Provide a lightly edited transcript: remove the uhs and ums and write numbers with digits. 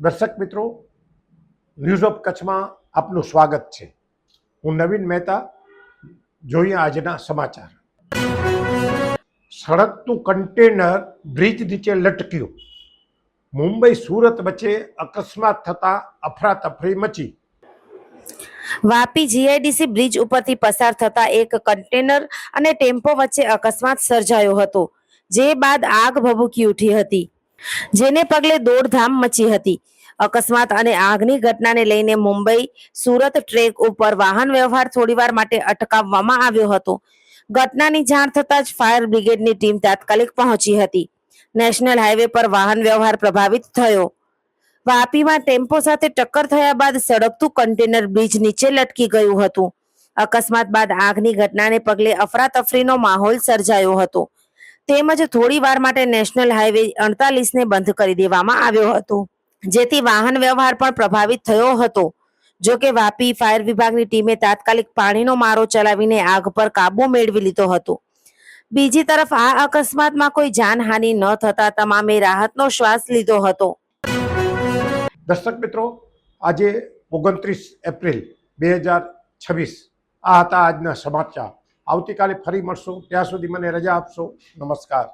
દર્શક મિત્રો, news of કચ્છમાં આપનું સ્વાગત છે। હું નવીન મહેતા। જોઈએ આજના સમાચાર। સળગતું કન્ટેનર બ્રિજ નીચે લટક્યું। મુંબઈ સુરત વચ્ચે અકસ્માત થતા અફરાતફરી મચી। વાપી જીઆઈડીસી બ્રિજ ઉપરથી પસાર થતા એક કન્ટેનર અને ટેમ્પો વચ્ચે અકસ્માત સર્જાયો હતો, જે બાદ આગ ભભૂકી ઉઠી હતી, જેને પગલે દોડધામ મચી હતી। અકસ્માત અને આગની ઘટનાને લઈને મુંબઈ સુરત ટ્રેક ઉપર વાહન વ્યવહાર થોડીવાર માટે અટકાવવામાં આવ્યો હતો। ઘટનાની જાણ થતાં જ ફાયર બ્રિગેડની ટીમ તાત્કાલિક પહોંચી હતી। નેશનલ હાઈવે પર વાહન વ્યવહાર પ્રભાવિત થયો। વાપીમાં ટેમ્પો સાથે ટક્કર થયા બાદ સળગતું કન્ટેનર બ્રિજ નીચે લટકી ગયું હતું। અકસ્માત બાદ આગની ઘટનાને પગલે અફરાતફરીનો માહોલ સર્જાયો હતો, તેમજ થોડી વાર માટે નેશનલ હાઈવે 48ને બંધ કરી દેવામાં આવ્યો હતો, જેથી વાહન વ્યવહાર પણ પ્રભાવિત થયો હતો। જો કે વાપી ફાયર વિભાગની ટીમે તાત્કાલિક પાણીનો મારો ચલાવીને આગ પર કાબુ મેળવી લીધો હતો। બીજી તરફ આ અકસ્માતમાં કોઈ જાનહાનિ ન થતા તમામે રાહતનો શ્વાસ લીધો હતો। દર્શક મિત્રો, આજે 29 એપ્રિલ 2026 આ હતા આજના સમાચાર। આવતીકાલે ફરી મળશું, ત્યાં સુધી મને રજા આપશો। નમસ્કાર।